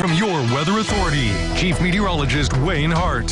from your Weather Authority, Chief Meteorologist Wayne Hart.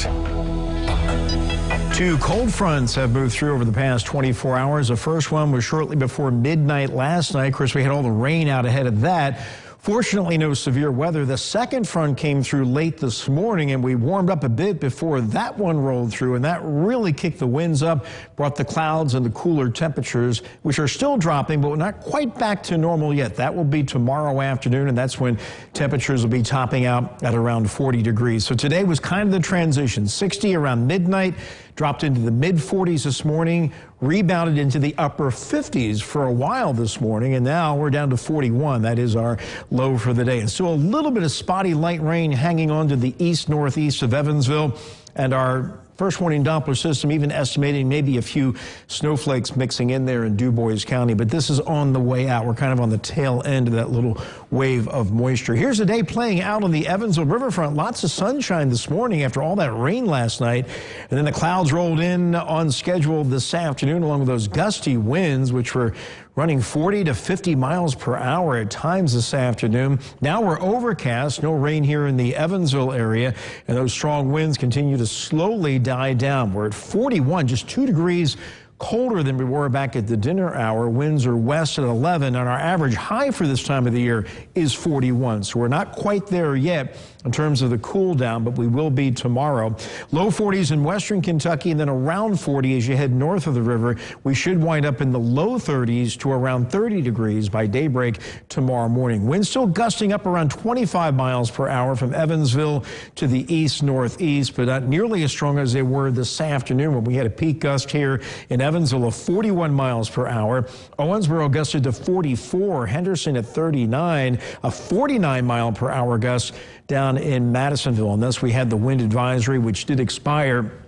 Two cold fronts have moved through over the past 24 hours. The first one was shortly before midnight last night. Of course, we had all the rain out ahead of that. Fortunately, no severe weather. The second front came through late this morning, and we warmed up a bit before that one rolled through, and that really kicked the winds up, brought the clouds and the cooler temperatures, which are still dropping, but not quite back to normal yet. That will be tomorrow afternoon, and that's when temperatures will be topping out at around 40 degrees. So today was kind of the transition. 60 around midnight, dropped into the mid-40s this morning, rebounded into the upper 50s for a while this morning, and now we're down to 41. That is our low for the day. And still a little bit of spotty light rain hanging on to the east-northeast of Evansville, and our first warning Doppler system even estimating maybe a few snowflakes mixing in there in DuBois County, but this is on the way out. We're kind of on the tail end of that little wave of moisture. Here's the day playing out on the Evansville riverfront. Lots of sunshine this morning after all that rain last night, and then the clouds rolled in on schedule this afternoon along with those gusty winds, which were running 40 to 50 miles per hour at times this afternoon. Now we're overcast, no rain here in the Evansville area, and those strong winds continue to slowly die down. We're at 41, just 2 degrees colder than we were back at the dinner hour. Winds are west at 11, and our average high for this time of the year is 41. So we're not quite there yet in terms of the cool down, but we will be tomorrow. Low 40s in western Kentucky, and then around 40 as you head north of the river. We should wind up in the low 30s to around 30 degrees by daybreak tomorrow morning. Winds still gusting up around 25 miles per hour from Evansville to the east-northeast, but not nearly as strong as they were this afternoon when we had a peak gust here in Evansville of 41 miles per hour. Owensboro gusted to 44, Henderson at 39, a 49 mile per hour gust down in Madisonville. And thus we had the wind advisory, which did expire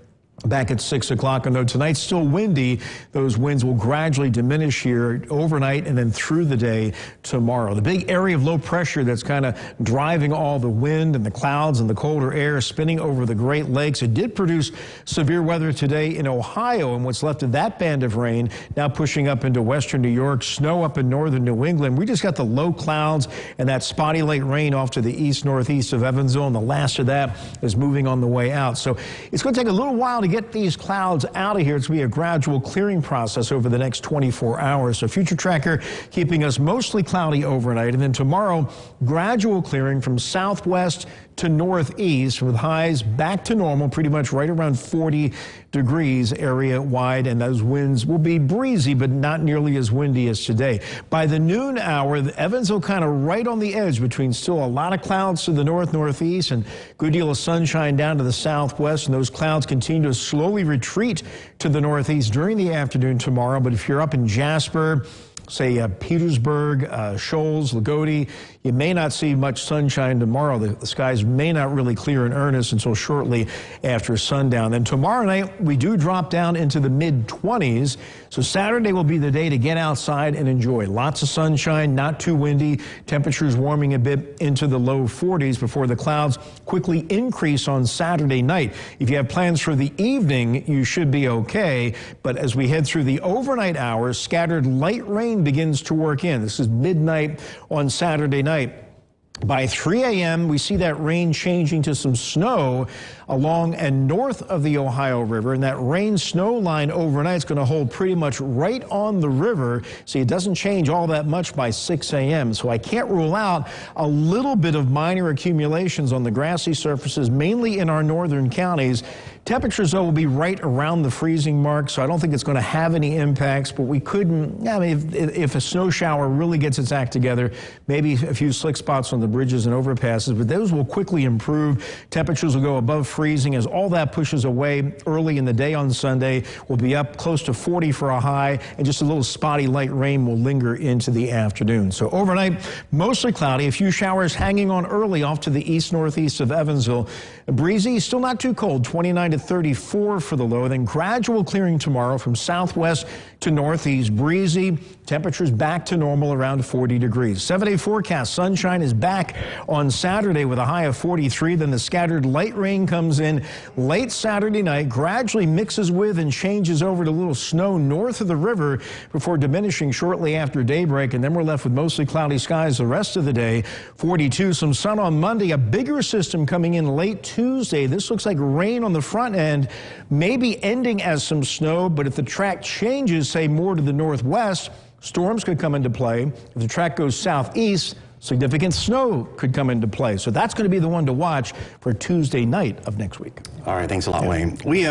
back at 6 o'clock. And though tonight's still windy, those winds will gradually diminish here overnight and then through the day tomorrow. The big area of low pressure that's kind of driving all the wind and the clouds and the colder air spinning over the Great Lakes. It did produce severe weather today in Ohio, and what's left of that band of rain now pushing up into western New York, snow up in northern New England. We just got the low clouds and that spotty light rain off to the east-northeast of Evansville, and the last of that is moving on the way out. So it's going to take a little while to get these clouds out of here. It's going to be a gradual clearing process over the next 24 hours. So Future Tracker keeping us mostly cloudy overnight, and then tomorrow gradual clearing from southwest to northeast with highs back to normal, pretty much right around 40 degrees area wide, and those winds will be breezy but not nearly as windy as today. By the noon hour, Evansville kind of right on the edge between still a lot of clouds to the northeast and a good deal of sunshine down to the southwest, and those clouds continue to slowly retreat to the northeast during the afternoon tomorrow. But if you're up in Jasper, say Petersburg, Shoals, Lagodi, you may not see much sunshine tomorrow. The skies may not really clear in earnest until shortly after sundown. Then tomorrow night, we do drop down into the mid-20s. So Saturday will be the day to get outside and enjoy. Lots of sunshine, not too windy. Temperatures warming a bit into the low 40s before the clouds quickly increase on Saturday night. If you have plans for the evening, you should be okay. But as we head through the overnight hours, scattered light rain begins to work in. This is midnight on Saturday night. By 3 a.m., we see that rain changing to some snow along and north of the Ohio River, and that rain-snow line overnight is going to hold pretty much right on the river, so it doesn't change all that much by 6 a.m. So I can't rule out a little bit of minor accumulations on the grassy surfaces, mainly in our northern counties. Temperatures, though, will be right around the freezing mark, so I don't think it's going to have any impacts, but we couldn't, I mean, if a snow shower really gets its act together, maybe a few slick spots on the bridges and overpasses, but those will quickly improve. Temperatures will go above freezing as all that pushes away early in the day on Sunday. We'll be up close to 40 for a high, and just a little spotty light rain will linger into the afternoon. So overnight, mostly cloudy, a few showers hanging on early off to the east-northeast of Evansville. Breezy, still not too cold, 29 to 34 for the low, then gradual clearing tomorrow from southwest to northeast. Breezy, temperatures back to normal around 40 degrees. 7-day forecast, sunshine is back. back on Saturday with a high of 43. Then the scattered light rain comes in late Saturday night, gradually mixes with and changes over to a little snow north of the river before diminishing shortly after daybreak. And then we're left with mostly cloudy skies the rest of the day. 42, some sun on Monday, a bigger system coming in late Tuesday. This looks like rain on the front end, maybe ending as some snow, but if the track changes, say more to the northwest, storms could come into play. If the track goes southeast, significant snow could come into play. So that's going to be the one to watch for Tuesday night of next week. All right, thanks a lot, Wayne. We